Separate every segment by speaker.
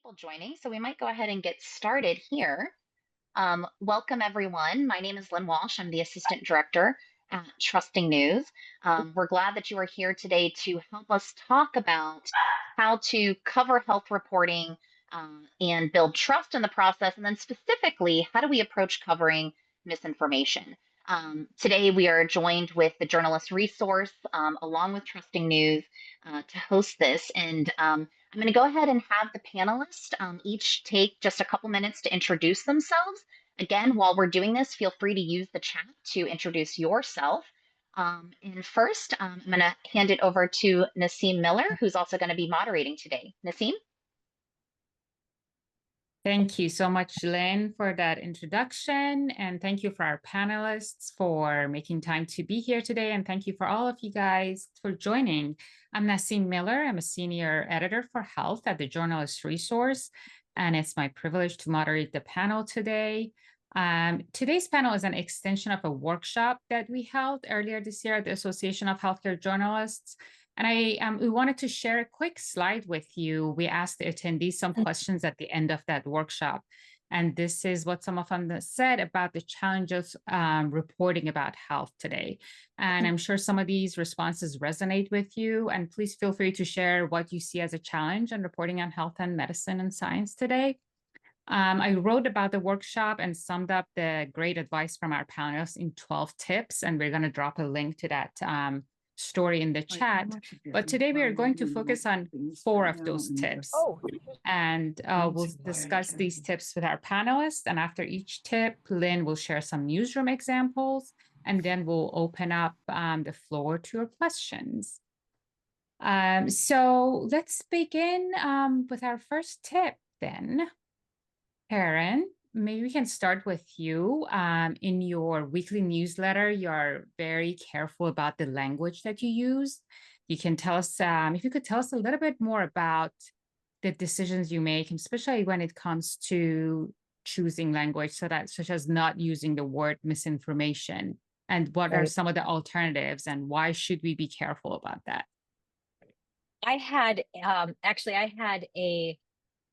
Speaker 1: people joining, so we might go ahead and get started here. Welcome, everyone. My name is Lynn Walsh. I'm the Assistant Director at Trusting News. We're glad that you are here today to help us talk about how to cover health reporting and build trust in the process, and then specifically, how do we approach covering misinformation? Today, we are joined with the journalist resource along with Trusting News to host this. And I'm going to go ahead and have the panelists each take just a couple minutes to introduce themselves. Again, while we're doing this, feel free to use the chat to introduce yourself. And first, I'm going to hand it over to Nasim Miller, who's also going to be moderating today. Nasim?
Speaker 2: Thank you so much, Lynn, for that introduction. And thank you for our panelists for making time to be here today. And thank you for all of you guys for joining. I'm Nasim Miller. I'm a senior editor for health at the Journalist Resource. And it's my privilege to moderate the panel today. Today's panel is an extension of a workshop that we held earlier this year at the Association of Healthcare Journalists. And we wanted to share a quick slide with you. We asked the attendees some questions at the end of that workshop. And this is what some of them said about the challenges reporting about health today. And I'm sure some of these responses resonate with you. And please feel free to share what you see as a challenge in reporting on health and medicine and science today. I wrote about the workshop and summed up the great advice from our panelists in 12 tips. And we're going to drop a link to that story in the chat. But today we are going to focus on 4 of those tips. And we'll discuss these tips with our panelists. And after each tip, Lynn will share some newsroom examples. And then we'll open up the floor to your questions. So let's begin with our first tip then. Karen, maybe we can start with you. In your weekly newsletter, you're very careful about the language that you use. You can tell us, if you could tell us a little bit more about the decisions you make, especially when it comes to choosing language, such as not using the word misinformation, and what are some of the alternatives, and why should we be careful about that?
Speaker 3: I had a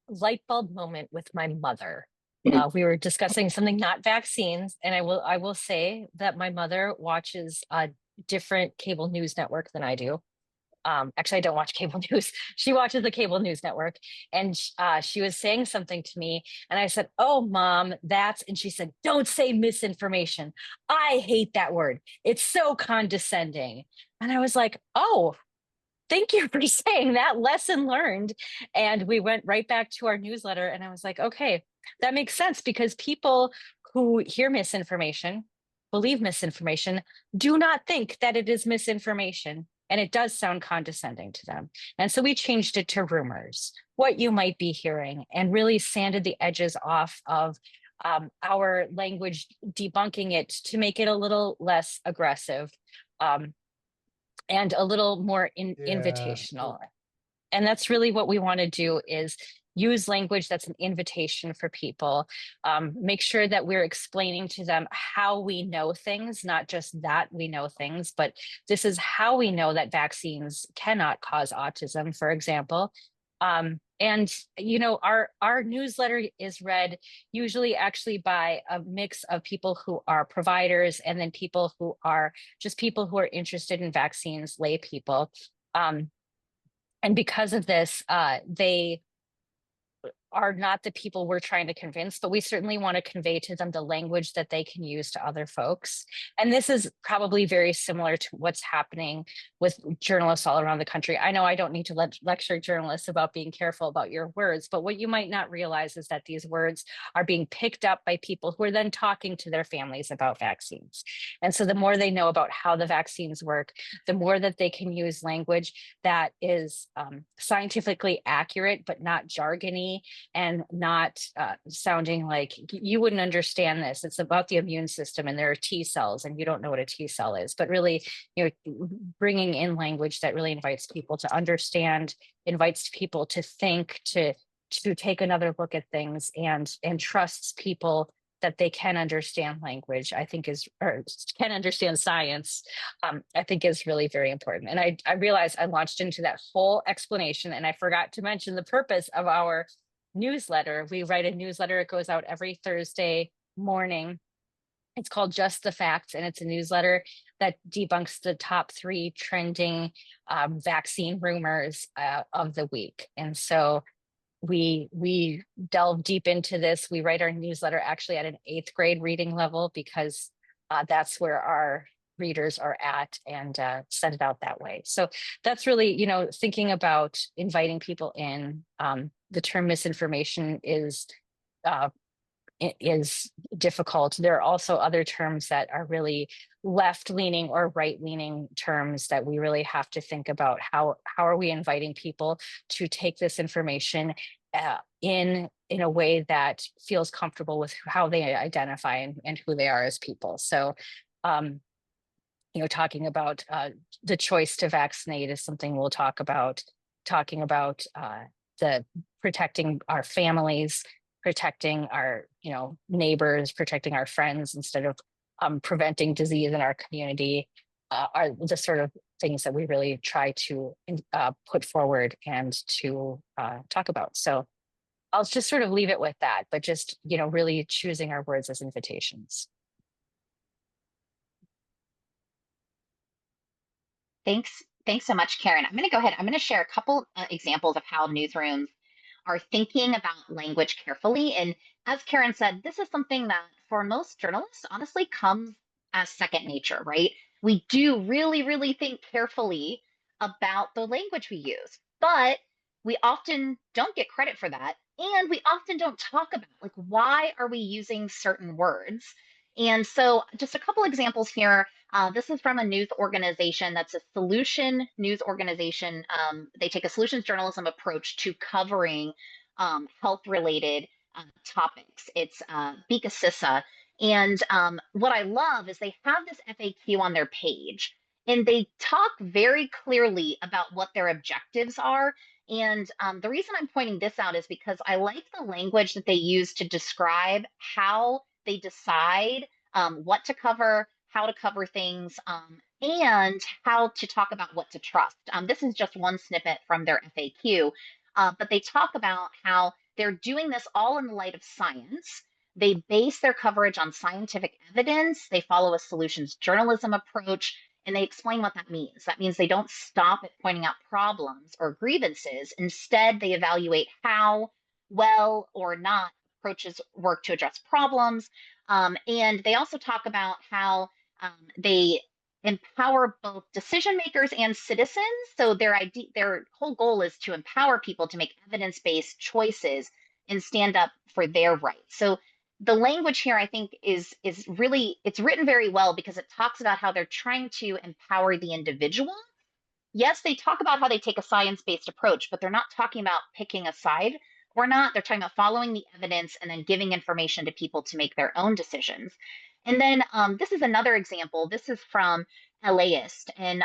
Speaker 3: light bulb moment with my mother. We were discussing something not vaccines, and I will say that my mother watches a different cable news network than I do. Actually, I don't watch cable news. She watches the cable news network, and she was saying something to me, and I said, "Oh, Mom, and she said, "Don't say misinformation. I hate that word. It's so condescending." And I was like, "Oh, thank you for saying that. Lesson learned." And we went right back to our newsletter, and I was like, okay, that makes sense, because people who hear misinformation, believe misinformation, do not think that it is misinformation. And it does sound condescending to them. And so we changed it to rumors, what you might be hearing, and really sanded the edges off of our language, debunking it to make it a little less aggressive. And a little more invitational. And that's really what we want to do, is use language that's an invitation for people. Make sure that we're explaining to them how we know things, not just that we know things, but this is how we know that vaccines cannot cause autism, for example. And our newsletter is read usually actually by a mix of people who are providers, and then people who are just people who are interested in vaccines, lay people. And because of this, they are not the people we're trying to convince, but we certainly want to convey to them the language that they can use to other folks. And this is probably very similar to what's happening with journalists all around the country. I know I don't need to lecture journalists about being careful about your words, but what you might not realize is that these words are being picked up by people who are then talking to their families about vaccines. And so the more they know about how the vaccines work, the more that they can use language that is scientifically accurate, but not jargony, and not sounding like you wouldn't understand this. It's about the immune system, and there are T cells, and you don't know what a T cell is. But really, bringing in language that really invites people to understand, invites people to think, to take another look at things, and trusts people that they can understand language, I think can understand science, I think is really very important. And I realized I launched into that whole explanation, and I forgot to mention the purpose of our newsletter. We write a newsletter. It goes out every Thursday morning. It's called Just the Facts, and it's a newsletter that debunks the top 3 trending vaccine rumors of the week. And so we delve deep into this. We write our newsletter actually at an 8th grade reading level because that's where our readers are at, and send it out that way. So that's really, thinking about inviting people in. The term misinformation is difficult. There are also other terms that are really left-leaning or right-leaning terms that we really have to think about. How are we inviting people to take this information in a way that feels comfortable with how they identify and who they are as people. So talking about the choice to vaccinate is something we'll talk about. Talking about the protecting our families, protecting our neighbors, protecting our friends instead of preventing disease in our community are the sort of things that we really try to put forward and to talk about. So I'll just sort of leave it with that, but just really choosing our words as invitations.
Speaker 1: Thanks so much, Karen. I'm going to go ahead. I'm going to share a couple examples of how newsrooms are thinking about language carefully. And as Karen said, this is something that for most journalists honestly comes as second nature, right? We do really, really think carefully about the language we use, but we often don't get credit for that. And we often don't talk about like why are we using certain words. And so just a couple examples here. This is from a news organization that's a solution news organization. They take a solutions journalism approach to covering health-related topics. It's Bika Sissa. And what I love is they have this FAQ on their page, and they talk very clearly about what their objectives are. And the reason I'm pointing this out is because I like the language that they use to describe how they decide what to cover, how to cover things, and how to talk about what to trust. This is just one snippet from their FAQ, but they talk about how they're doing this all in the light of science. They base their coverage on scientific evidence. They follow a solutions journalism approach, and they explain what that means. That means they don't stop at pointing out problems or grievances. Instead, they evaluate how well or not approaches work to address problems. And they also talk about how they empower both decision makers and citizens. So their whole goal is to empower people to make evidence-based choices and stand up for their rights. So the language here, I think, is really, it's written very well because it talks about how they're trying to empower the individual. Yes, they talk about how they take a science-based approach, but they're not talking about picking a side or not. They're talking about following the evidence and then giving information to people to make their own decisions. And then this is another example. This is from LAist, and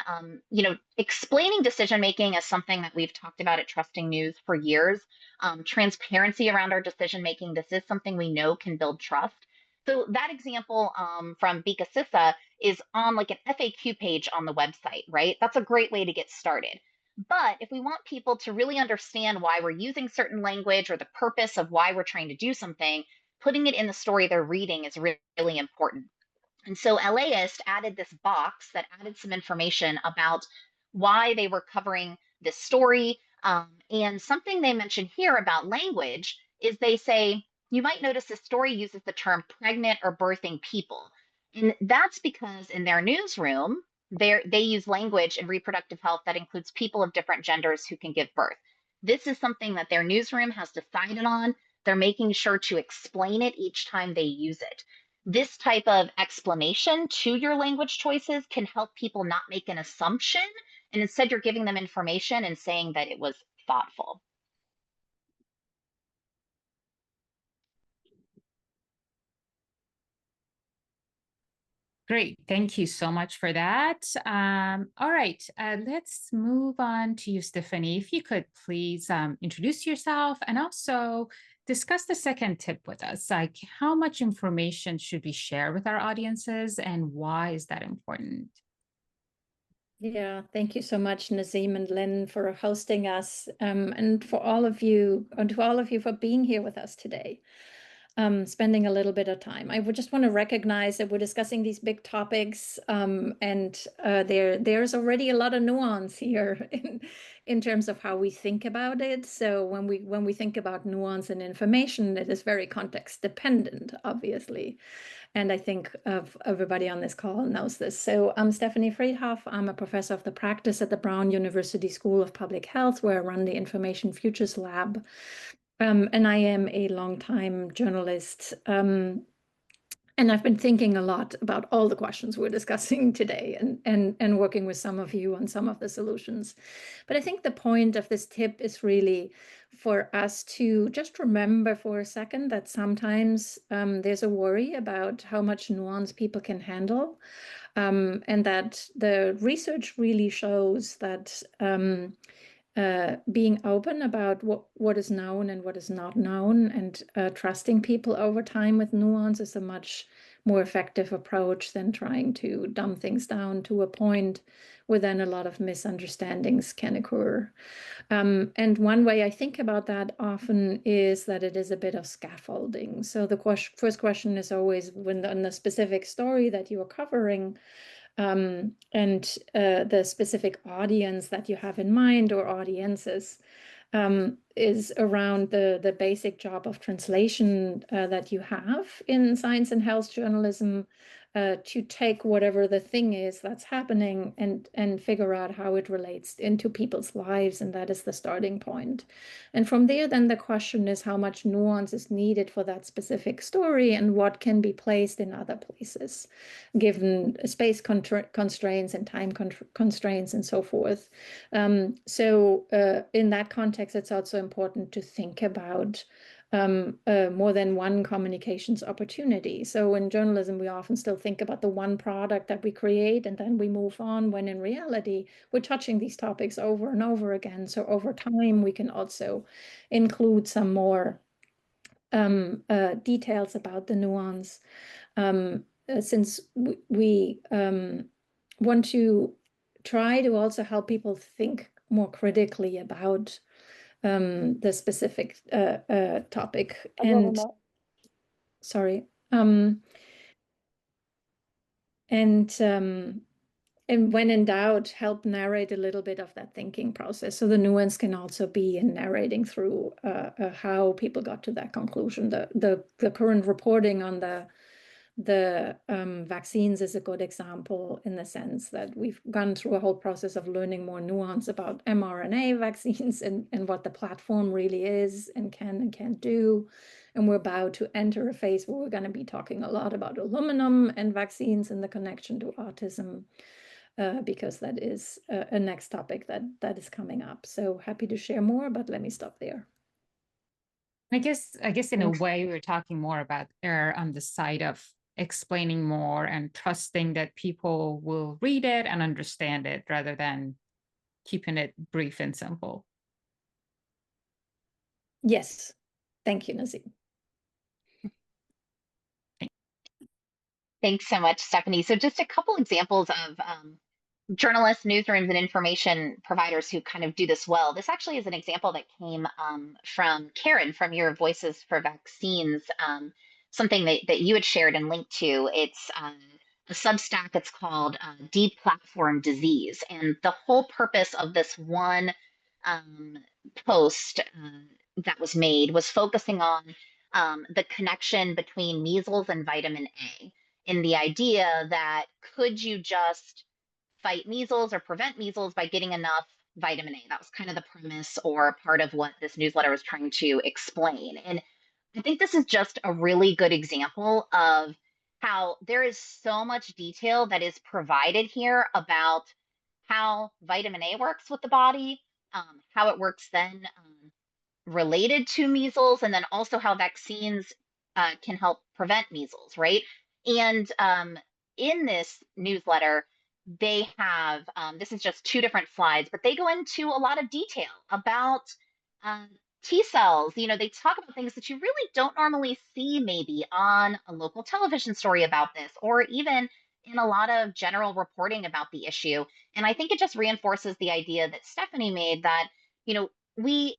Speaker 1: explaining decision making is something that we've talked about at Trusting News for years. Transparency around our decision making. This is something we know can build trust. So that example from Bika Sissa is on like an FAQ page on the website, right? That's a great way to get started. But if we want people to really understand why we're using certain language or the purpose of why we're trying to do something, putting it in the story they're reading is really important. And so LAist added this box that added some information about why they were covering this story. And something they mention here about language is they say, you might notice this story uses the term pregnant or birthing people. And that's because in their newsroom, they use language in reproductive health that includes people of different genders who can give birth. This is something that their newsroom has decided on. They're making sure to explain it each time they use it. This type of explanation to your language choices can help people not make an assumption, and instead you're giving them information and saying that it was thoughtful.
Speaker 2: Great. Thank you so much for that. All right, let's move on to you, Stephanie. If you could please introduce yourself and also discuss the second tip with us, like how much information should we share with our audiences and why is that important?
Speaker 4: Yeah, thank you so much, Nazim and Lynn, for hosting us, and for all of you, and to all of you for being here with us today, spending a little bit of time. I would just want to recognize that we're discussing these big topics, and there's already a lot of nuance here in terms of how we think about it. So when we think about nuance and information, it is very context dependent, obviously. And I think of everybody on this call knows this. So I'm Stephanie Friedhoff. I'm a professor of the practice at the Brown University School of Public Health, where I run the Information Futures Lab. And I am a longtime journalist. And I've been thinking a lot about all the questions we're discussing today, and working with some of you on some of the solutions. But I think the point of this tip is really for us to just remember for a second that sometimes there's a worry about how much nuance people can handle, and that the research really shows that being open about what is known and what is not known, and trusting people over time with nuance is a much more effective approach than trying to dumb things down to a point where then a lot of misunderstandings can occur. And one way I think about that often is that it is a bit of scaffolding. So the first question is always, when on the specific story that you are covering, and the specific audience that you have in mind, or audiences, is around the basic job of translation that you have in science and health journalism, to take whatever the thing is that's happening and figure out how it relates into people's lives, and that is the starting point. And from there, then the question is how much nuance is needed for that specific story, and what can be placed in other places, given space constraints and time constraints and so forth. So in that context, it's also important to think about more than one communications opportunity. So in journalism, we often still think about the one product that we create and then we move on, when in reality, we're touching these topics over and over again. So over time, we can also include some more details about the nuance, since we want to try to also help people think more critically about the specific topic. And sorry, and when in doubt, help narrate a little bit of that thinking process. So the nuance can also be in narrating through how people got to that conclusion. The current reporting on the vaccines is a good example, in the sense that we've gone through a whole process of learning more nuance about mRNA vaccines, and what the platform really is and can't do. And we're about to enter a phase where we're going to be talking a lot about aluminum and vaccines and the connection to autism, because that is a next topic that is coming up. So happy to share more, but let me stop there.
Speaker 2: I guess in a way we're talking more about err on the side of explaining more and trusting that people will read it and understand it, rather than keeping it brief and simple.
Speaker 4: Yes. Thank you, Nazim.
Speaker 1: Thanks so much, Stephanie. So just a couple examples of journalists, newsrooms, and information providers who kind of do this well. This actually is an example that came from Karen, from your Voices for Vaccines, something that you had shared and linked to. It's a Substack. It's called Deplatform Disease. And the whole purpose of this one post that was made was focusing on the connection between measles and vitamin A, in the idea that could you just fight measles or prevent measles by getting enough vitamin A? That was kind of the premise, or part of what this newsletter was trying to explain. And I think this is just a really good example of how there is so much detail that is provided here about how vitamin A works with the body, how it works then related to measles, and then also how vaccines can help prevent measles, right? And in this newsletter, they have this is just two different slides, but they go into a lot of detail about um, T cells. You know, they talk about things that you really don't normally see maybe on a local television story about this, or even in a lot of general reporting about the issue. And I think it just reinforces the idea that Stephanie made that, we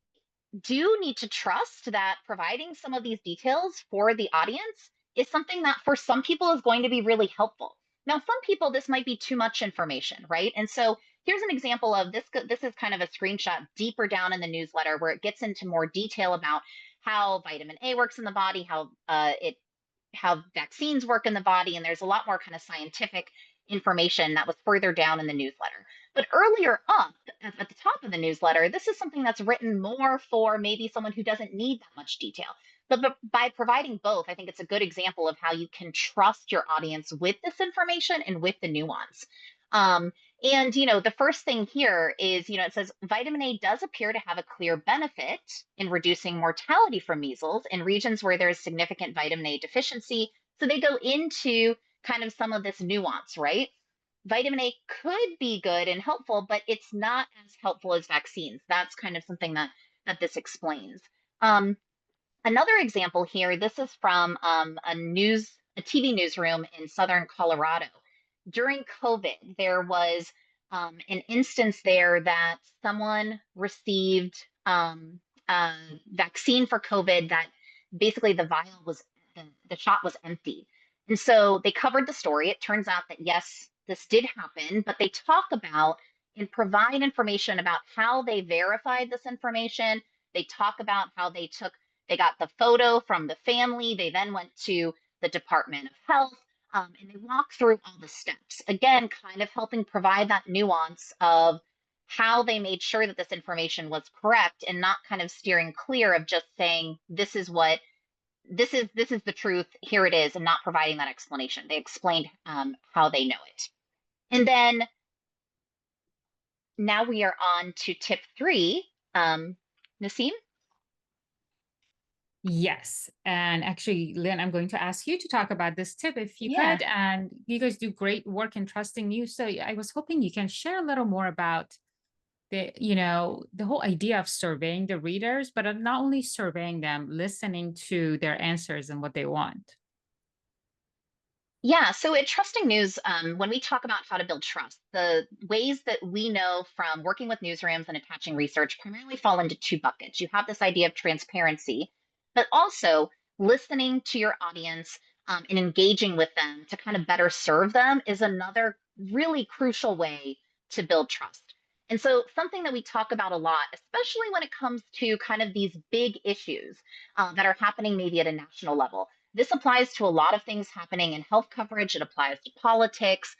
Speaker 1: do need to trust that providing some of these details for the audience is something that for some people is going to be really helpful. Now, some people, this might be too much information, right? And so here's an example of this. This is kind of a screenshot deeper down in the newsletter where it gets into more detail about how vitamin A works in the body, how vaccines work in the body, and there's a lot more kind of scientific information that was further down in the newsletter. But earlier up at the top of the newsletter, this is something that's written more for maybe someone who doesn't need that much detail. But by providing both, I think it's a good example of how you can trust your audience with this information and with the nuance. And the first thing here is, it says vitamin A does appear to have a clear benefit in reducing mortality from measles in regions where there is significant vitamin A deficiency. So they go into kind of some of this nuance, right? Vitamin A could be good and helpful, but it's not as helpful as vaccines. That's kind of something that this explains. Another example here, this is from a TV newsroom in Southern Colorado. During COVID, there was an instance there that someone received a vaccine for COVID that basically the shot was empty. And so they covered the story. It turns out that yes, this did happen, but they talk about and provide information about how they verified this information. They talk about how they got the photo from the family. They then went to the Department of Health, and they walk through all the steps. Again, kind of helping provide that nuance of how they made sure that this information was correct and not kind of steering clear of just saying, this is the truth, here it is, and not providing that explanation. They explained how they know it. And then now we are on to tip 3. Nassim?
Speaker 2: Yes. And actually, Lynn, I'm going to ask you to talk about this tip if you
Speaker 1: Yeah.
Speaker 2: could. And you guys do great work in trusting news. So I was hoping you can share a little more about the whole idea of surveying the readers, but not only surveying them, listening to their answers and what they want.
Speaker 1: Yeah, so at Trusting News, when we talk about how to build trust, the ways that we know from working with newsrooms and attaching research primarily fall into 2 buckets. You have this idea of transparency, but also listening to your audience and engaging with them to kind of better serve them is another really crucial way to build trust. And so, something that we talk about a lot, especially when it comes to kind of these big issues that are happening maybe at a national level. This applies to a lot of things happening in health coverage. It applies to politics.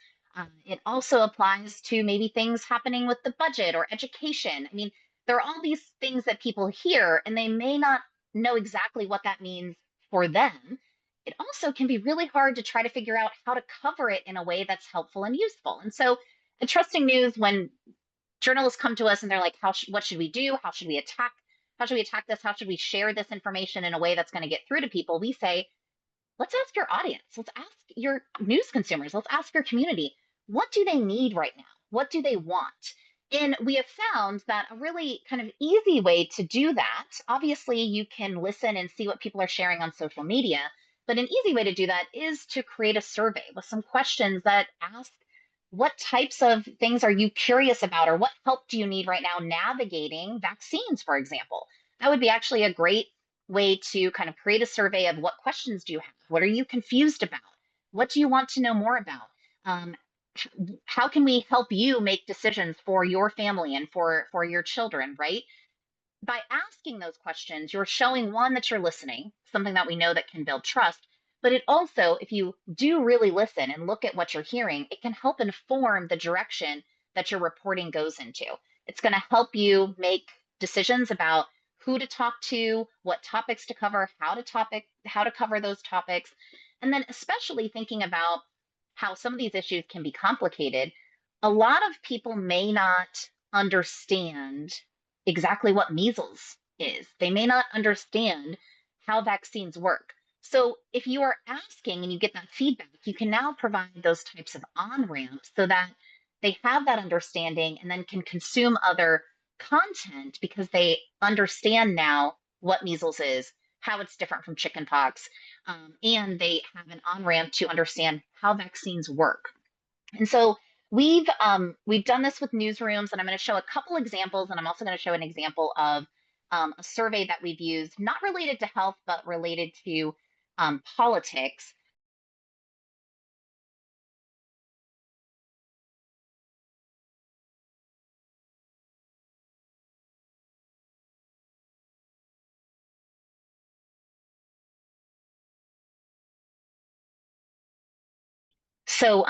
Speaker 1: It also applies to maybe things happening with the budget or education. I mean, there are all these things that people hear, and they may not know exactly what that means for them. It also can be really hard to try to figure out how to cover it in a way that's helpful and useful. And so, at Trusting News, when journalists come to us and they're like, what should we do? How should we attack? How should we attack this? How should we share this information in a way that's going to get through to people? We say, let's ask your audience. Let's ask your news consumers. Let's ask your community. What do they need right now? What do they want? And we have found that a really kind of easy way to do that, obviously, you can listen and see what people are sharing on social media. But an easy way to do that is to create a survey with some questions that ask, what types of things are you curious about, or what help do you need right now navigating vaccines, for example? That would be actually a great way to kind of create a survey of what questions do you have? What are you confused about? What do you want to know more about? Um, how can we help you make decisions for your family and for your children, right? By asking those questions, you're showing one that you're listening, something that we know that can build trust. But it also, if you do really listen and look at what you're hearing, it can help inform the direction that your reporting goes into. It's going to help you make decisions about who to talk to, what topics to cover, how to cover those topics. And then especially thinking about how some of these issues can be complicated. A lot of people may not understand exactly what measles is. They may not understand how vaccines work. So if you are asking and you get that feedback, you can now provide those types of on ramps so that they have that understanding and then can consume other content because they understand now what measles is, how it's different from chickenpox, and they have an on-ramp to understand how vaccines work. And so we've done this with newsrooms, and I'm going to show a couple examples, and I'm also going to show an example of a survey that we've used, not related to health, but related to politics. So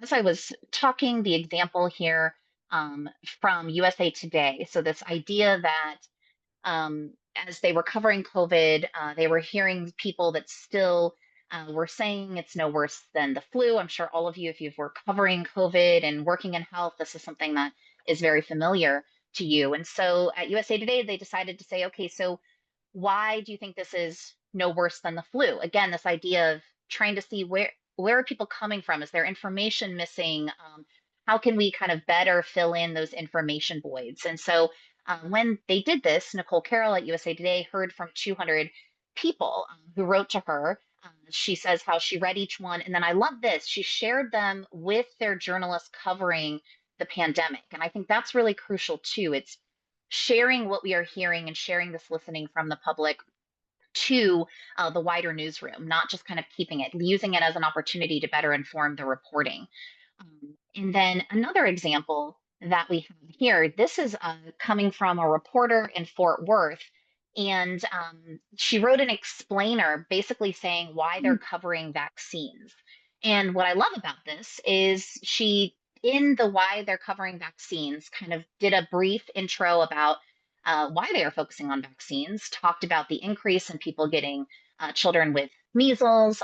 Speaker 1: as I was talking, the example here from USA Today. So this idea that as they were covering COVID, they were hearing people that still were saying it's no worse than the flu. I'm sure all of you, if you were covering COVID and working in health, this is something that is very familiar to you. And so at USA Today, they decided to say, okay, so why do you think this is no worse than the flu? Again, this idea of trying to see where are people coming from? Is there information missing? How can we kind of better fill in those information voids? And so when they did this, Nicole Carroll at USA Today heard from 200 people who wrote to her. She says how she read each one. And then I love this. She shared them with their journalists covering the pandemic. And I think that's really crucial too. It's sharing what we are hearing and sharing this listening from the public to the wider newsroom, not just kind of keeping it, using it as an opportunity to better inform the reporting. And then another example that we have here, this is coming from a reporter in Fort Worth. And she wrote an explainer basically saying why they're covering vaccines. And what I love about this is she, in the why they're covering vaccines, kind of did a brief intro about why they are focusing on vaccines, talked about the increase in people getting children with measles,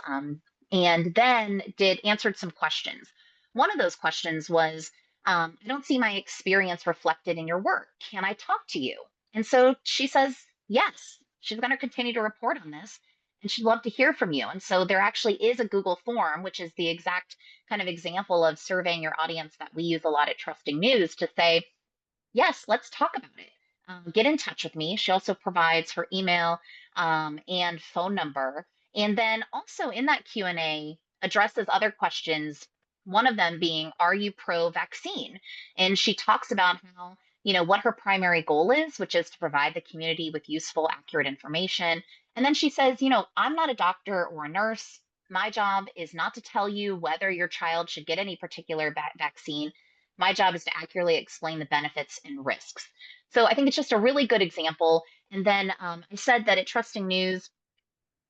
Speaker 1: and then answered some questions. One of those questions was, I don't see my experience reflected in your work. Can I talk to you? And so she says, yes, she's going to continue to report on this and she'd love to hear from you. And so there actually is a Google form, which is the exact kind of example of surveying your audience that we use a lot at Trusting News to say, yes, let's talk about it. Get in touch with me. She also provides her email and phone number. And then also in that Q&A addresses other questions, one of them being, are you pro-vaccine? And she talks about how, what her primary goal is, which is to provide the community with useful, accurate information. And then she says, I'm not a doctor or a nurse. My job is not to tell you whether your child should get any particular vaccine. My job is to accurately explain the benefits and risks. So I think it's just a really good example. And then I said that at Trusting News,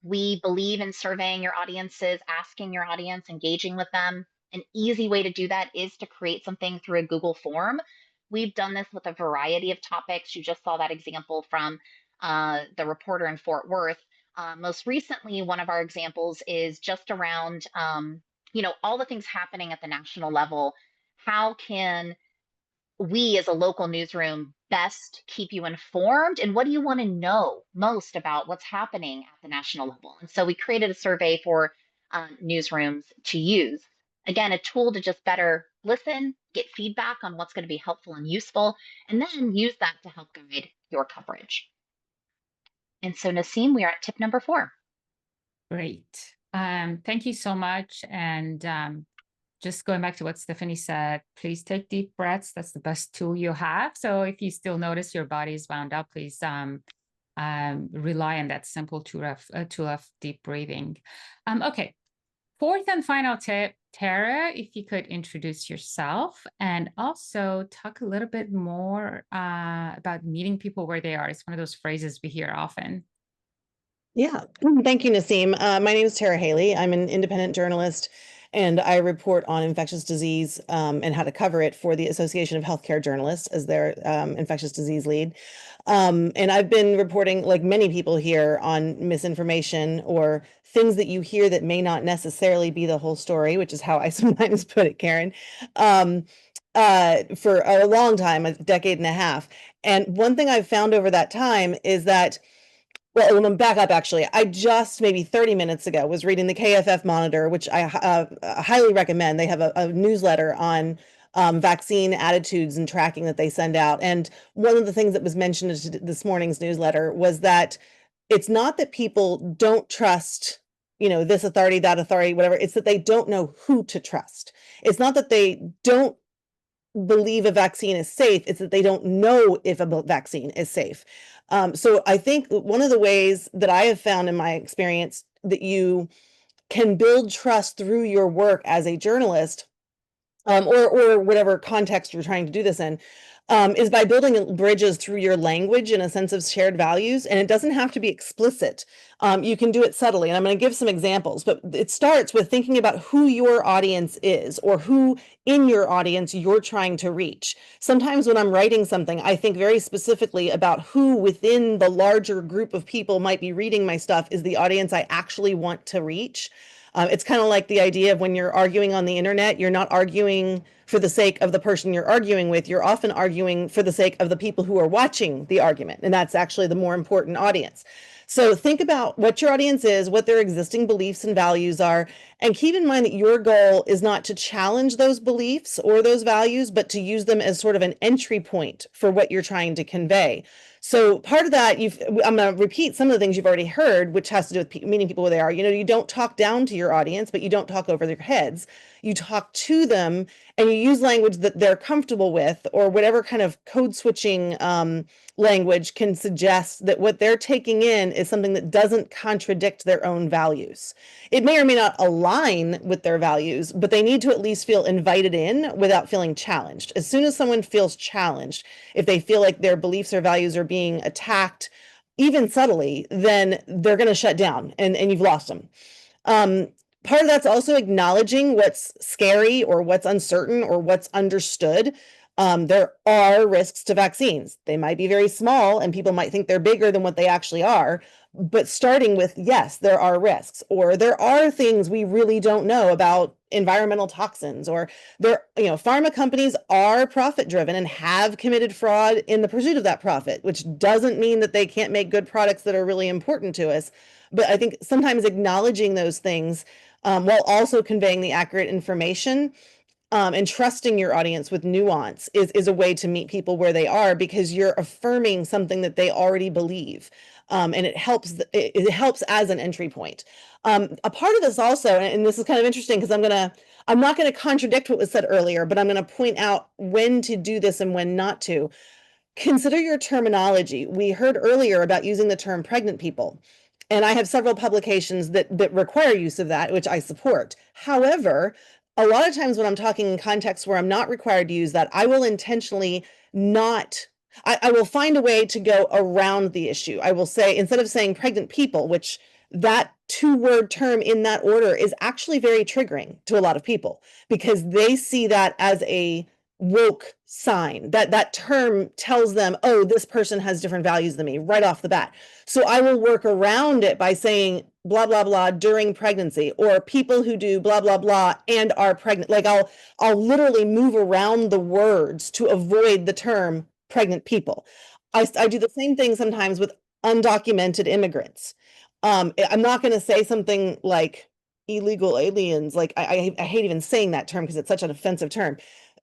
Speaker 1: we believe in surveying your audiences, asking your audience, engaging with them. An easy way to do that is to create something through a Google form. We've done this with a variety of topics. You just saw that example from the reporter in Fort Worth. Most recently, one of our examples is just around, all the things happening at the national level. How can we as a local newsroom best keep you informed, and what do you want to know most about what's happening at the national level? And so we created a survey for newsrooms to use. Again, a tool to just better listen, get feedback on what's going to be helpful and useful, and then use that to help guide your coverage. And so Nasim, we are at tip number 4.
Speaker 2: Great. Thank you so much. And just going back to what Stephanie said, please take deep breaths. That's the best tool you have. So if you still notice your body is wound up, please rely on that simple tool of deep breathing. Okay, fourth and final tip, Tara, if you could introduce yourself and also talk a little bit more about meeting people where they are. It's one of those phrases we hear often.
Speaker 5: Yeah, thank you, Nasim. My name is Tara Haley. I'm an independent journalist, and I report on infectious disease and how to cover it for the Association of Healthcare Journalists as their infectious disease lead. And I've been reporting, like many people here, on misinformation or things that you hear that may not necessarily be the whole story, which is how I sometimes put it, Karen, for a long time, a decade and a half. And one thing I've found over that time is that, well, let me back up, actually. I just maybe 30 minutes ago was reading the KFF Monitor, which I highly recommend. They have a newsletter on vaccine attitudes and tracking that they send out. And one of the things that was mentioned in this morning's newsletter was that It's not that people don't trust, this authority, that authority, whatever. It's that they don't know who to trust. It's not that they don't believe a vaccine is safe. It's that they don't know if a vaccine is safe. So I think one of the ways that I have found in my experience that you can build trust through your work as a journalist, or whatever context you're trying to do this in, is by building bridges through your language in a sense of shared values. And it doesn't have to be explicit. You can do it subtly. And I'm going to give some examples, but it starts with thinking about who your audience is, or who in your audience you're trying to reach. Sometimes when I'm writing something, I think very specifically about who within the larger group of people might be reading my stuff is the audience I actually want to reach. It's kind of like the idea of when you're arguing on the internet, you're not arguing for the sake of the person you're arguing with. You're often arguing for the sake of the people who are watching the argument. And that's actually the more important audience. So think about what your audience is, what their existing beliefs and values are, and keep in mind that your goal is not to challenge those beliefs or those values, but to use them as sort of an entry point for what you're trying to convey. So part of that, I'm going to repeat some of the things you've already heard, which has to do with meeting people where they are. You don't talk down to your audience, but you don't talk over their heads. You talk to them and you use language that they're comfortable with, or whatever kind of code switching language can suggest that what they're taking in is something that doesn't contradict their own values. It may or may not align with their values, but they need to at least feel invited in without feeling challenged. As soon as someone feels challenged, if they feel like their beliefs or values are being attacked, even subtly, then they're going to shut down and you've lost them. Part of that's also acknowledging what's scary or what's uncertain or what's understood. There are risks to vaccines. They might be very small and people might think they're bigger than what they actually are. But starting with, yes, there are risks, or there are things we really don't know about environmental toxins, or pharma companies are profit driven and have committed fraud in the pursuit of that profit, which doesn't mean that they can't make good products that are really important to us. But I think sometimes acknowledging those things, while also conveying the accurate information, and trusting your audience with nuance is a way to meet people where they are, because you're affirming something that they already believe. And it helps as an entry point. A part of this also, and this is kind of interesting because I'm not going to contradict what was said earlier, but I'm going to point out when to do this and when not to. Consider your terminology. We heard earlier about using the term pregnant people, and I have several publications that require use of that, which I support. However, a lot of times when I'm talking in contexts where I'm not required to use that, I will intentionally not, I will find a way to go around the issue. I will say, instead of saying pregnant people, which that two-word term in that order is actually very triggering to a lot of people, because they see that as a woke sign. That term tells them, oh, this person has different values than me right off the bat. So I will work around it by saying blah, blah, blah during pregnancy, or people who do blah, blah, blah and are pregnant. Like I'll literally move around the words to avoid the term pregnant people. I do the same thing sometimes with undocumented immigrants. I'm not going to say something like illegal aliens. Like I hate even saying that term because it's such an offensive term.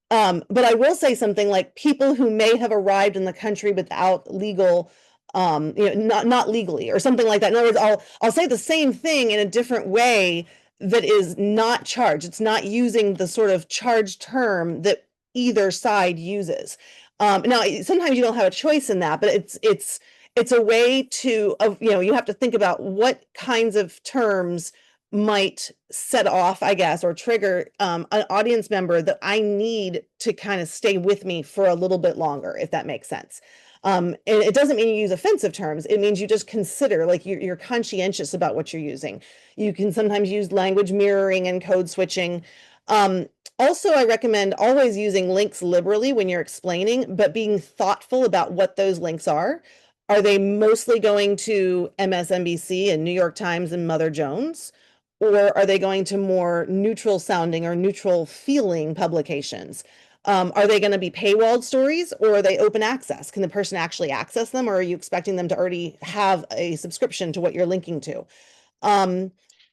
Speaker 5: But I will say something like people who may have arrived in the country without legal, not legally, or something like that. In other words, I'll say the same thing in a different way that is not charged. It's not using the sort of charged term that either side uses. Now, sometimes you don't have a choice in that, but it's a way to, you have to think about what kinds of terms might set off, I guess, or trigger an audience member that I need to kind of stay with me for a little bit longer, if that makes sense. And it doesn't mean you use offensive terms. It means you just consider, like you're conscientious about what you're using. You can sometimes use language mirroring and code switching. Also, I recommend always using links liberally when you're explaining, but being thoughtful about what those links are. Are they mostly going to MSNBC and New York Times and Mother Jones? Or are they going to more neutral sounding or neutral feeling publications? Are they going to be paywalled stories, or are they open access? Can the person actually access them, or are you expecting them to already have a subscription to what you're linking to?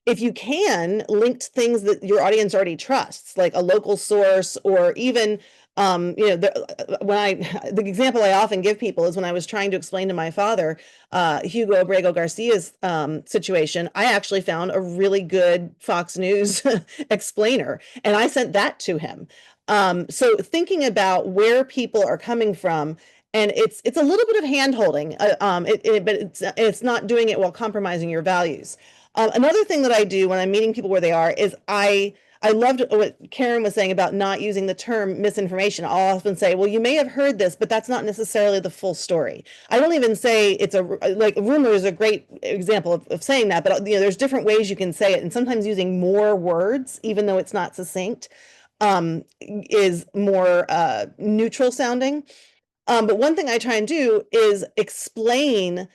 Speaker 5: If you can, link to things that your audience already trusts, like a local source, or even The example I often give people is when I was trying to explain to my father Hugo Abrego Garcia's situation, I actually found a really good Fox News explainer, and I sent that to him. So thinking about where people are coming from, and it's a little bit of hand holding, but it's not doing it while compromising your values. Another thing that I do when I'm meeting people where they are is I loved what Karen was saying about not using the term misinformation. I'll often say, well, you may have heard this, but that's not necessarily the full story. I don't even say it's like rumor is a great example of saying that, but there's different ways you can say it. And sometimes using more words, even though it's not succinct, is more neutral sounding. But one thing I try and do is explain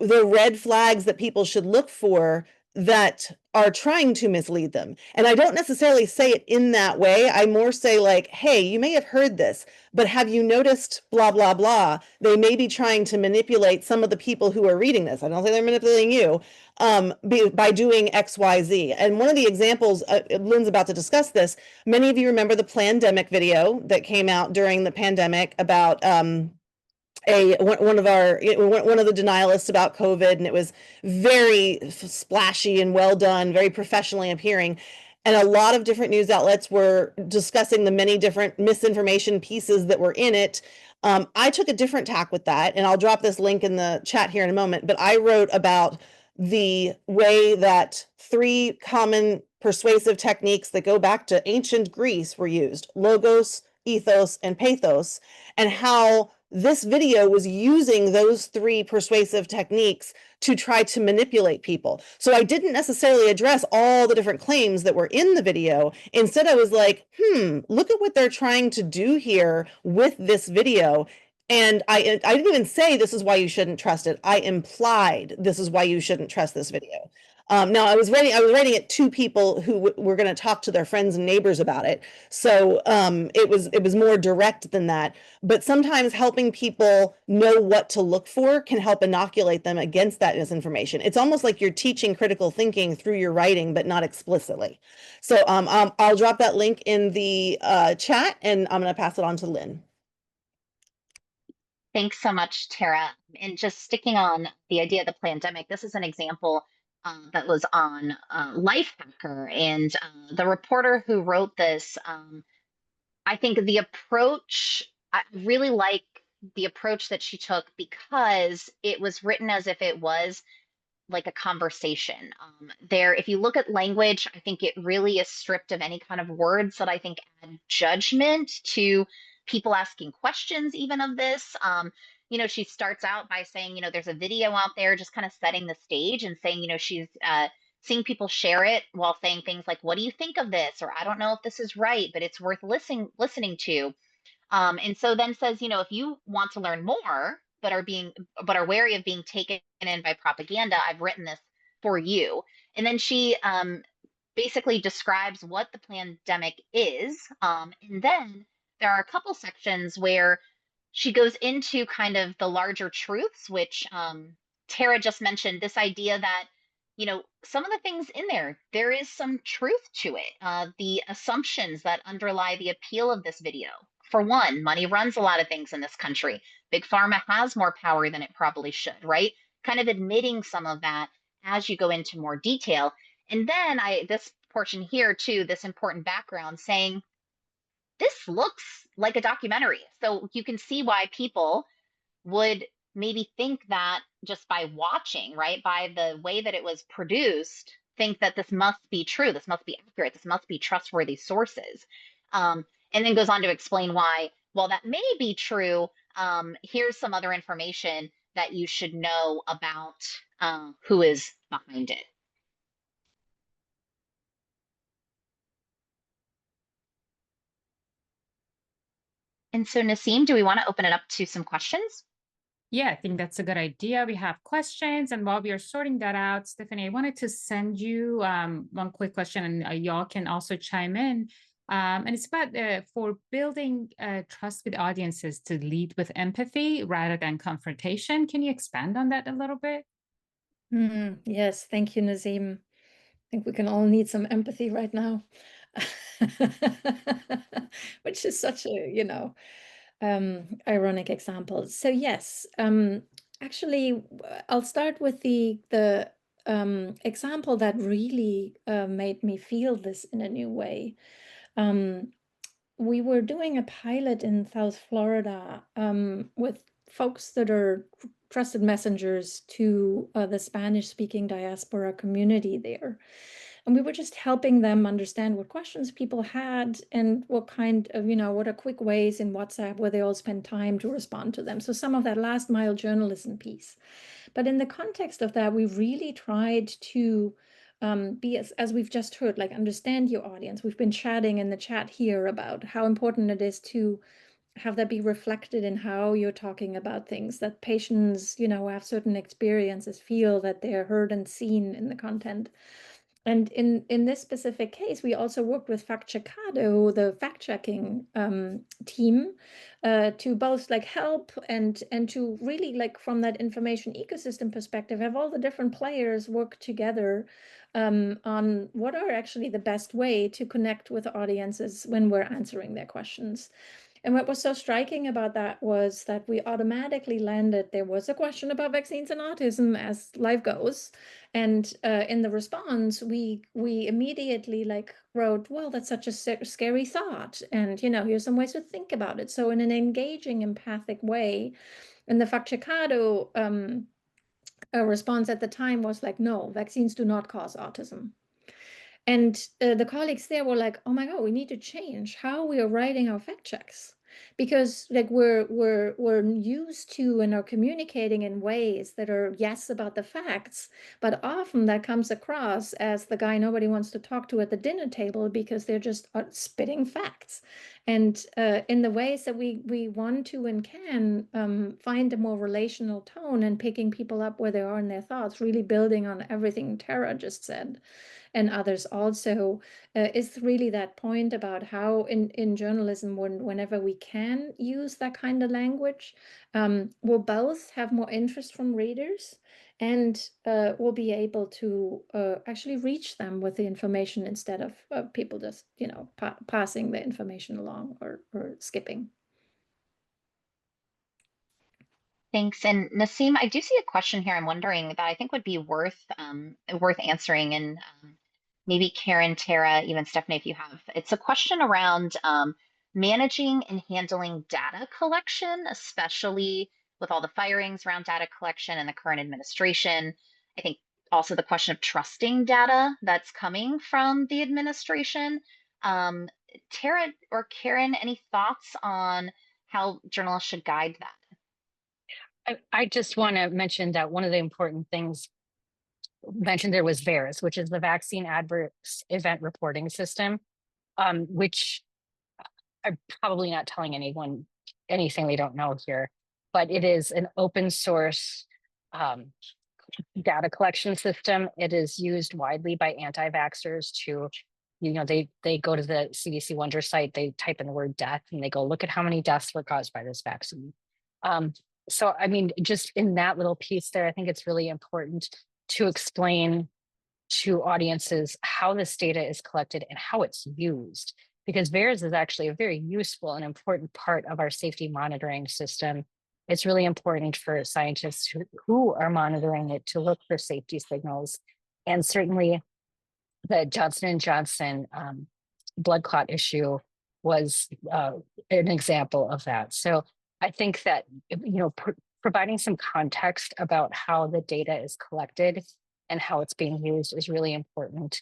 Speaker 5: the red flags that people should look for that are trying to mislead them. And I don't necessarily say it in that way. I more say like, hey, you may have heard this, but have you noticed blah, blah, blah? They may be trying to manipulate some of the people who are reading this. I don't say they're manipulating you by doing X, Y, Z. And one of the examples, Lynn's about to discuss this. Many of you remember the Plandemic video that came out during the pandemic about one of the denialists about COVID, and it was very splashy and well done, very professionally appearing. And a lot of different news outlets were discussing the many different misinformation pieces that were in it. I took a different tack with that, and I'll drop this link in the chat here in a moment. But I wrote about the way that 3 common persuasive techniques that go back to ancient Greece were used: logos, ethos, and pathos, and how this video was using those 3 persuasive techniques to try to manipulate people. So I didn't necessarily address all the different claims that were in the video. Instead, I was like, look at what they're trying to do here with this video. And I didn't even say this is why you shouldn't trust it. I implied this is why you shouldn't trust this video. Now I was writing it to people who were going to talk to their friends and neighbors about it. So it was more direct than that. But sometimes helping people know what to look for can help inoculate them against that misinformation. It's almost like you're teaching critical thinking through your writing, but not explicitly. So I'll drop that link in the chat, and I'm going to pass it on to Lynn.
Speaker 1: Thanks so much, Tara. And just sticking on the idea of the pandemic, this is an example that was on Lifehacker, and the reporter who wrote this, I think the approach, I really like the approach that she took, because it was written as if it was like a conversation. If you look at language, I think it really is stripped of any kind of words that I think add judgment to people asking questions, even of this. She starts out by saying, there's a video out there, just kind of setting the stage and saying, she's seeing people share it while saying things like, what do you think of this? Or I don't know if this is right, but it's worth listening to. And so then says, if you want to learn more, but are wary of being taken in by propaganda, I've written this for you. And then she basically describes what the pandemic is. And then there are a couple sections where she goes into kind of the larger truths, which Tara just mentioned, this idea that, some of the things in there is some truth to it. The assumptions that underlie the appeal of this video. For one, money runs a lot of things in this country. Big pharma has more power than it probably should, right? Kind of admitting some of that as you go into more detail. And then this portion here too, this important background saying, this looks like a documentary. So you can see why people would maybe think that just by watching, right, by the way that it was produced, think that this must be true, this must be accurate, this must be trustworthy sources. And then goes on to explain why, while that may be true, here's some other information that you should know about who is behind it. And so, Naseem, do we want to open it up to some questions?
Speaker 2: Yeah, I think that's a good idea. We have questions, and while we are sorting that out, Stephanie, I wanted to send you one quick question, and y'all can also chime in. And it's about for building trust with audiences to lead with empathy rather than confrontation. Can you expand on that a little bit?
Speaker 4: Yes, thank you, Naseem. I think we can all need some empathy right now. which is such a, ironic example. So yes, actually, I'll start with the example that really made me feel this in a new way. We were doing a pilot in South Florida with folks that are trusted messengers to the Spanish-speaking diaspora community there. And we were just helping them understand what questions people had and what kind of, what are quick ways in WhatsApp where they all spend time to respond to them. So some of that last mile journalism piece. But in the context of that, we really tried to be, as we've just heard, like understand your audience. We've been chatting in the chat here about how important it is to have that be reflected in how you're talking about things, that patients, who have certain experiences feel that they're heard and seen in the content. And in this specific case, we also worked with Fact-Checkado, the fact-checking team, to both like help and to really like from that information ecosystem perspective, have all the different players work together on what are actually the best way to connect with audiences when we're answering their questions. And what was so striking about that was that we automatically landed, there was a question about vaccines and autism as life goes. And in the response, we immediately like wrote, well, that's such a scary thought. And, here's some ways to think about it. So in an engaging, empathic way, and the Fact-Checkado response at the time was like, no, vaccines do not cause autism. And the colleagues there were like, oh my God, we need to change how we are writing our fact checks, because like we're used to and are communicating in ways that are yes about the facts, but often that comes across as the guy nobody wants to talk to at the dinner table because they're just spitting facts. And in the ways that we want to and can find a more relational tone and picking people up where they are in their thoughts, really building on everything Tara just said and others also, is really that point about how in journalism, whenever we can use that kind of language, we'll both have more interest from readers and we'll be able to actually reach them with the information instead of people just, passing the information along or skipping.
Speaker 1: Thanks. And Nassim, I do see a question here I'm wondering that I think would be worth answering. And maybe Karen, Tara, even Stephanie, if you have. It's a question around managing and handling data collection, especially with all the firings around data collection and the current administration. I think also the question of trusting data that's coming from the administration. Tara or Karen, any thoughts on how journalists should guide that?
Speaker 3: I just want to mention that one of the important things mentioned there was VAERS, which is the Vaccine Adverse Event Reporting System, which I'm probably not telling anyone anything they don't know here, but it is an open source data collection system. It is used widely by anti-vaxxers to, they go to the CDC Wonder site, they type in the word death, and they go look at how many deaths were caused by this vaccine. So, I mean, just in that little piece there, I think it's really important to explain to audiences how this data is collected and how it's used, because VAERS is actually a very useful and important part of our safety monitoring system. It's really important for scientists who are monitoring it to look for safety signals. And certainly the Johnson & Johnson blood clot issue was an example of that. So I think that, providing some context about how the data is collected and how it's being used is really important.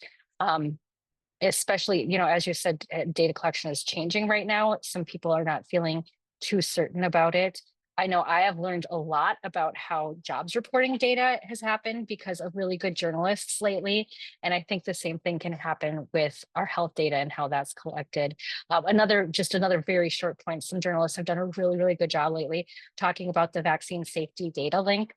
Speaker 3: Especially, as you said, data collection is changing right now. Some people are not feeling too certain about it. I know I have learned a lot about how jobs reporting data has happened because of really good journalists lately. And I think the same thing can happen with our health data and how that's collected. Another very short point, some journalists have done a really, really good job lately talking about the vaccine safety data link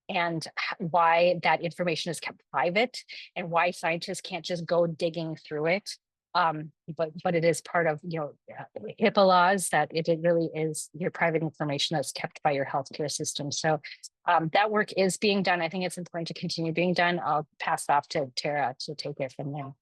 Speaker 3: and why that information is kept private and why scientists can't just go digging through it. But it is part of HIPAA laws that it really is your private information that's kept by your healthcare system. So that work is being done. I think it's important to continue being done. I'll pass it off to Tara to take it from there.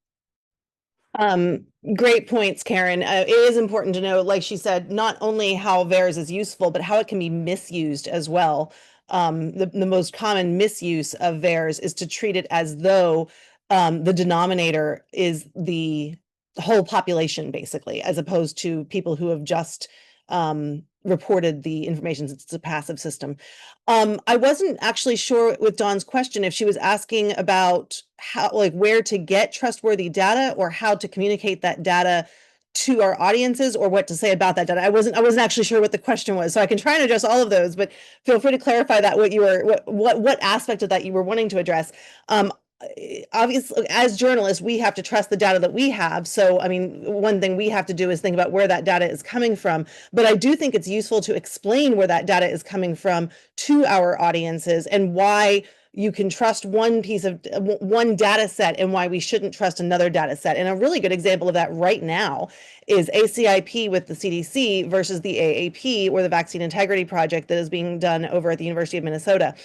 Speaker 5: Great points, Karen. It is important to know, like she said, not only how VAERS is useful, but how it can be misused as well. The most common misuse of VAERS is to treat it as though the denominator is the whole population, basically, as opposed to people who have just reported the information. It's a passive system. I wasn't actually sure with Dawn's question if she was asking about how, like, where to get trustworthy data or how to communicate that data to our audiences, or what to say about that data. I wasn't actually sure what the question was, so I can try and address all of those, but feel free to clarify that, what you were, what aspect of that you were wanting to address. Obviously, as journalists, we have to trust the data that we have. So, I mean, one thing we have to do is think about where that data is coming from. But I do think it's useful to explain where that data is coming from to our audiences and why you can trust one piece of one data set and why we shouldn't trust another data set. And a really good example of that right now is ACIP with the CDC versus the AAP, or the Vaccine Integrity Project, that is being done over at the University of Minnesota.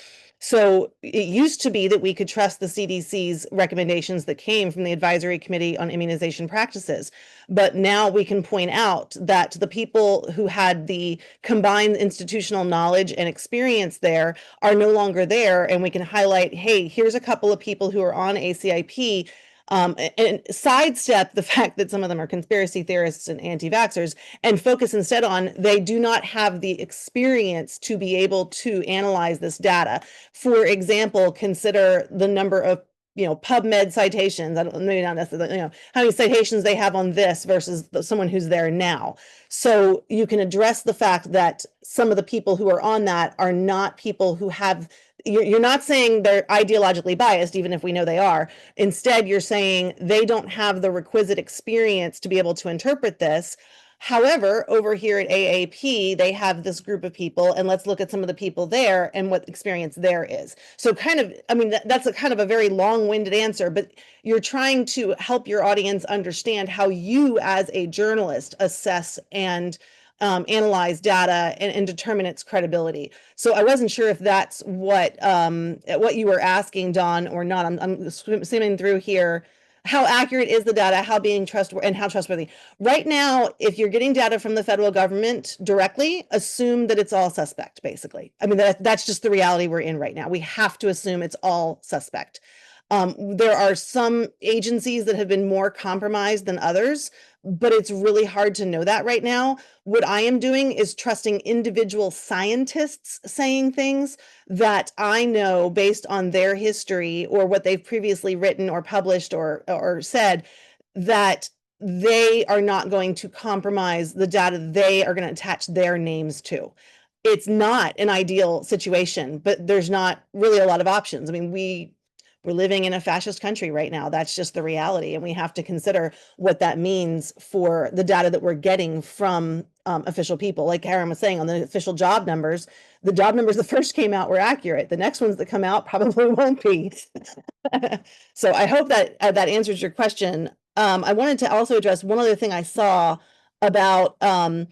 Speaker 5: So it used to be that we could trust the CDC's recommendations that came from the Advisory Committee on Immunization Practices. But now we can point out that the people who had the combined institutional knowledge and experience there are no longer there. And we can highlight, hey, here's a couple of people who are on ACIP, and sidestep the fact that some of them are conspiracy theorists and anti-vaxxers, and focus instead on they do not have the experience to be able to analyze this data. For example, consider the number of PubMed citations. I don't, maybe not necessarily, how many citations they have on this versus someone who's there now. So you can address the fact that some of the people who are on that are not people who have, you're not saying they're ideologically biased, even if we know they are. Instead, you're saying they don't have the requisite experience to be able to interpret this. However, over here at AAP, they have this group of people, and let's look at some of the people there and what experience there is. So kind of, I mean, that's a kind of a very long-winded answer, but you're trying to help your audience understand how you as a journalist assess and analyze data and determine its credibility. So I wasn't sure if that's what you were asking, Dawn, or not. I'm skimming through here. How accurate is the data? How being trustworthy, and how trustworthy? Right now, if you're getting data from the federal government directly, assume that it's all suspect, basically. I mean, that's just the reality we're in right now. We have to assume it's all suspect. There are some agencies that have been more compromised than others, but it's really hard to know that right now. What I am doing is trusting individual scientists saying things that I know based on their history or what they've previously written or published or said, that they are not going to compromise the data they are going to attach their names to. It's not an ideal situation, but there's not really a lot of options. I mean, we're living in a fascist country right now. That's just the reality. And we have to consider what that means for the data that we're getting from official people. Like Karen was saying, on the official job numbers, the job numbers that first came out were accurate. The next ones that come out probably won't be. So I hope that that answers your question. I wanted to also address one other thing I saw about, I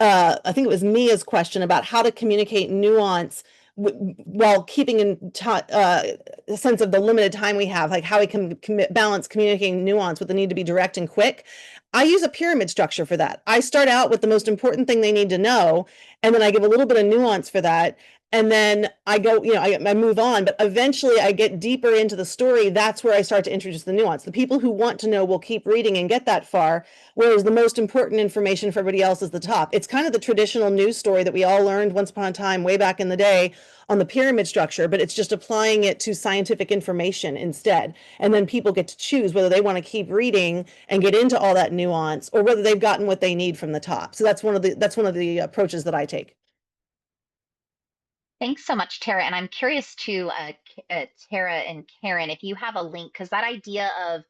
Speaker 5: think it was Mia's question about how to communicate nuance while keeping in a sense of the limited time we have, like how we can balance communicating nuance with the need to be direct and quick. I use a pyramid structure for that. I start out with the most important thing they need to know, and then I give a little bit of nuance for that. And then I go, I move on, but eventually I get deeper into the story. That's where I start to introduce the nuance. The people who want to know will keep reading and get that far, whereas the most important information for everybody else is the top. It's kind of the traditional news story that we all learned once upon a time, way back in the day, on the pyramid structure, but it's just applying it to scientific information instead. And then people get to choose whether they want to keep reading and get into all that nuance, or whether they've gotten what they need from the top. So that's one of the approaches that I take.
Speaker 1: Thanks so much, Tara. And I'm curious to Tara and Karen, if you have a link, because that idea of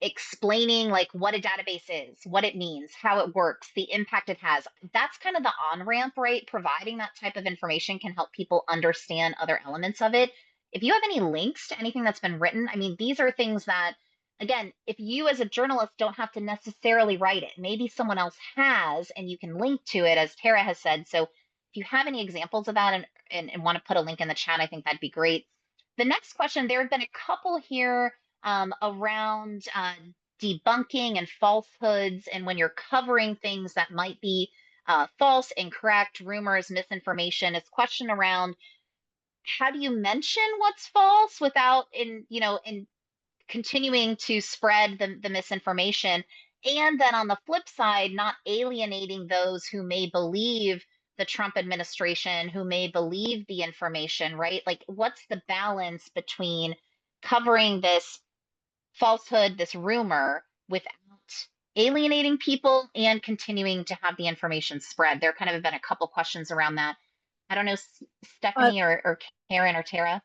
Speaker 1: explaining like what a database is, what it means, how it works, the impact it has, that's kind of the on-ramp, right? Providing that type of information can help people understand other elements of it. If you have any links to anything that's been written, I mean, these are things that, again, if you as a journalist don't have to necessarily write it, maybe someone else has, and you can link to it, as Tara has said. So if you have any examples of that and want to put a link in the chat, I think that'd be great. The next question, there have been a couple here around debunking and falsehoods, and when you're covering things that might be false, incorrect, rumors, misinformation, it's question around how do you mention what's false without in continuing to spread the misinformation, and then on the flip side, not alienating those who may believe the Trump administration, who may believe the information, right? Like, what's the balance between covering this falsehood, this rumor, without alienating people and continuing to have the information spread? There kind of have been a couple questions around that. I don't know,
Speaker 5: Uh,
Speaker 1: Stephanie or Karen or Tara.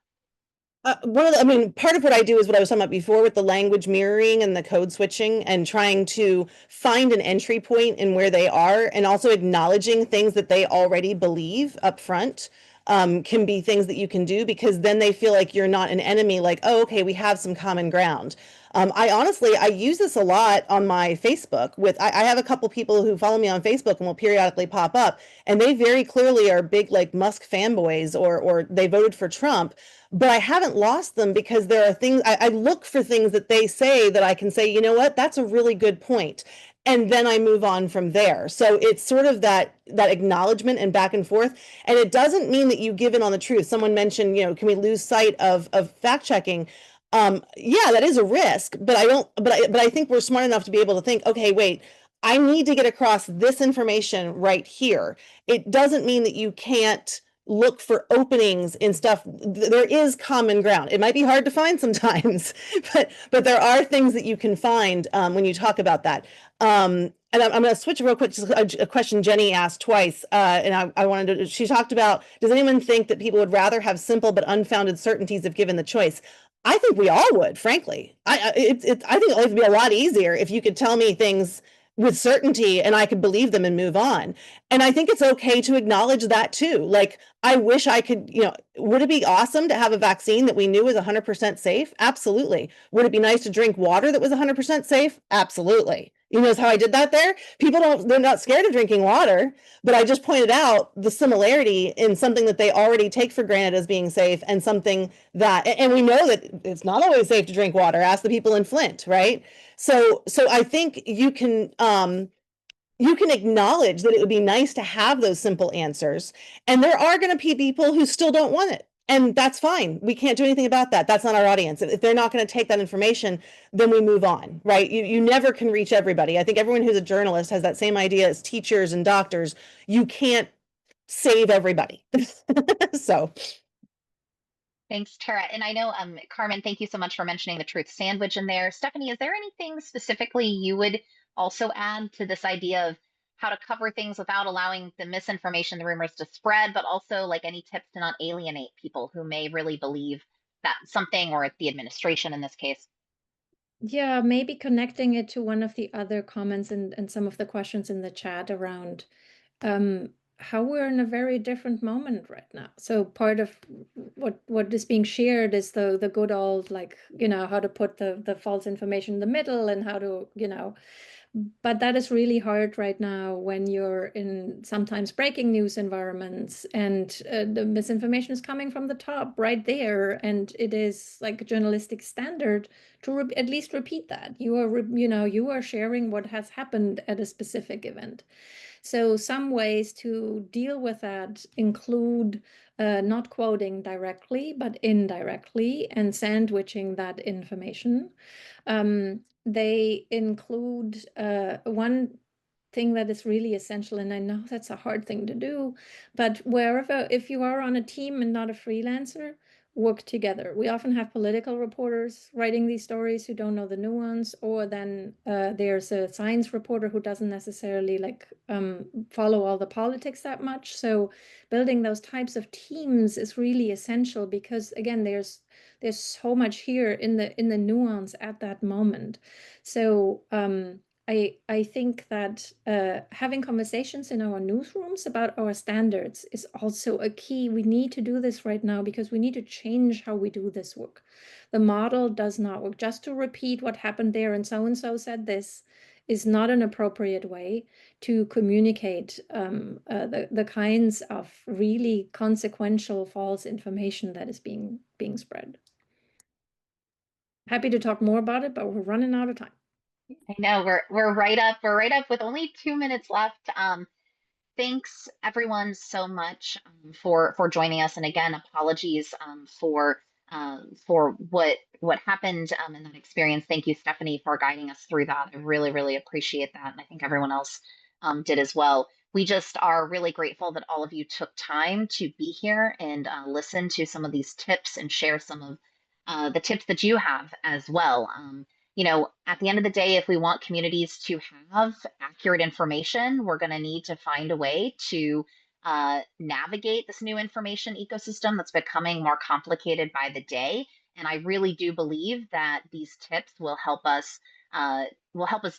Speaker 5: I mean, part of what I do is what I was talking about before with the language mirroring and the code switching and trying to find an entry point in where they are and also acknowledging things that they already believe up front can be things that you can do because then they feel like you're not an enemy, like, oh, okay, we have some common ground. I use this a lot on my Facebook I have a couple people who follow me on Facebook and will periodically pop up, and they very clearly are big like Musk fanboys or they voted for Trump, but I haven't lost them because there are things I look for things that they say that I can say, you know what, that's a really good point. And then I move on from there. So it's sort of that acknowledgement and back and forth. And it doesn't mean that you give in on the truth. Someone mentioned, can we lose sight of fact checking? Yeah, that is a risk, but I think we're smart enough to be able to think, okay, wait, I need to get across this information right here. It doesn't mean that you can't look for openings in stuff. There is common ground. It might be hard to find sometimes, but there are things that you can find when you talk about that. And I'm going to switch real quick to a question Jenny asked twice, and I wanted to. She talked about, does anyone think that people would rather have simple but unfounded certainties if given the choice? I think we all would, frankly. I think it would be a lot easier if you could tell me things with certainty and I could believe them and move on. And I think it's okay to acknowledge that too. Like, I wish I could, would it be awesome to have a vaccine that we knew was 100% safe? Absolutely. Would it be nice to drink water that was 100% safe? Absolutely. You know how I did that there? They're not scared of drinking water, but I just pointed out the similarity in something that they already take for granted as being safe and something and we know that it's not always safe to drink water. Ask the people in Flint, right? So I think you can acknowledge that it would be nice to have those simple answers. And there are going to be people who still don't want it. And that's fine. We can't do anything about that. That's not our audience. If they're not going to take that information, then we move on, right? You never can reach everybody. I think everyone who's a journalist has that same idea as teachers and doctors. You can't save everybody. So.
Speaker 1: Thanks, Tara. And I know, Carmen, thank you so much for mentioning the truth sandwich in there. Stephanie, is there anything specifically you would also add to this idea of how to cover things without allowing the misinformation, the rumors to spread, but also like any tips to not alienate people who may really believe that something or the administration in this case?
Speaker 4: Yeah, maybe connecting it to one of the other comments and some of the questions in the chat around how we're in a very different moment right now. So part of what is being shared is the good old, like, how to put the false information in the middle and how to, but that is really hard right now when you're in sometimes breaking news environments and the misinformation is coming from the top right there, and it is like a journalistic standard to at least repeat that you are sharing what has happened at a specific event. So some ways to deal with that include not quoting directly, but indirectly and sandwiching that information. They include one thing that is really essential, and I know that's a hard thing to do, but wherever, if you are on a team and not a freelancer, work together. We often have political reporters writing these stories who don't know the nuance, or then there's a science reporter who doesn't necessarily follow all the politics that much. So building those types of teams is really essential because, again, there's so much here in the nuance at that moment. So I think that having conversations in our newsrooms about our standards is also a key. We need to do this right now because we need to change how we do this work. The model does not work. Just to repeat what happened there and so said this is not an appropriate way to communicate the kinds of really consequential false information that is being spread. Happy to talk more about it, but we're running out of time.
Speaker 1: I know we're right up. We're right up with only 2 minutes left. Thanks everyone so much for joining us. And again, apologies for what happened in that experience. Thank you, Stephanie, for guiding us through that. I really, really appreciate that. And I think everyone else did as well. We just are really grateful that all of you took time to be here and listen to some of these tips and share some of the tips that you have as well. You know, at the end of the day, if we want communities to have accurate information, we're going to need to find a way to navigate this new information ecosystem that's becoming more complicated by the day. And I really do believe that these tips will help us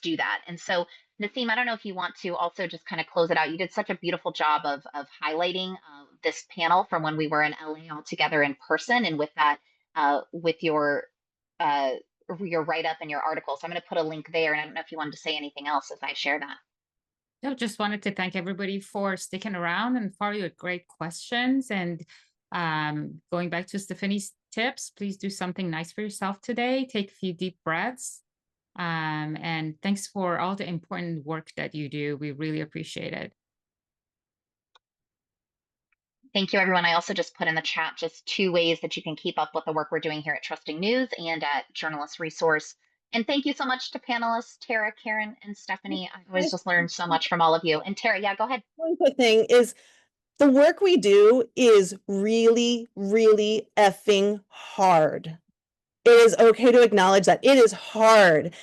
Speaker 1: do that. And so, Nassim, I don't know if you want to also just kind of close it out. You did such a beautiful job of highlighting this panel from when we were in LA all together in person, and with that, with uh, your write up and your article. So I'm going to put a link there. And I don't know if you wanted to say anything else as I share that.
Speaker 2: No, just wanted to thank everybody for sticking around and for your great questions. And going back to Stephanie's tips, please do something nice for yourself today. Take a few deep breaths. And thanks for all the important work that you do. We really appreciate it.
Speaker 1: Thank you, everyone. I also just put in the chat just 2 ways that you can keep up with the work we're doing here at Trusting News and at Journalist Resource. And thank you so much to panelists, Tara, Karen, and Stephanie. I always just learned so much from all of you. And Tara, yeah, go ahead.
Speaker 5: One quick thing is the work we do is really, really effing hard. It is okay to acknowledge that it is hard.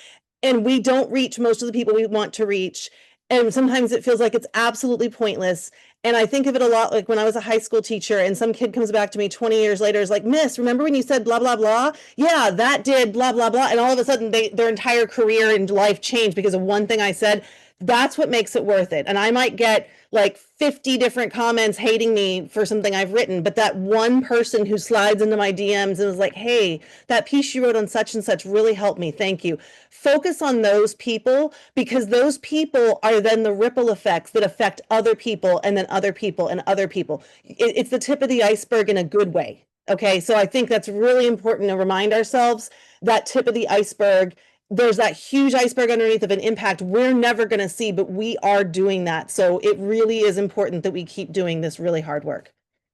Speaker 5: And we don't reach most of the people we want to reach. And sometimes it feels like it's absolutely pointless. And I think of it a lot like when I was a high school teacher and some kid comes back to me 20 years later is like, Miss, remember when you said blah, blah, blah? Yeah, that did blah, blah, blah. And all of a sudden their entire career and life changed because of one thing I said. That's what makes it worth it. And I might get like 50 different comments hating me for something I've written, but that one person who slides into my DMs and is like, hey, that piece you wrote on such and such really helped me. Thank you. Focus on those people because those people are then the ripple effects that affect other people and then other people and other people. It's the tip of the iceberg in a good way. Okay, so I think that's really important to remind ourselves that tip of the iceberg. There's that huge iceberg underneath of an impact we're never going to see, but we are doing that. So it really is important that we keep doing this really hard work.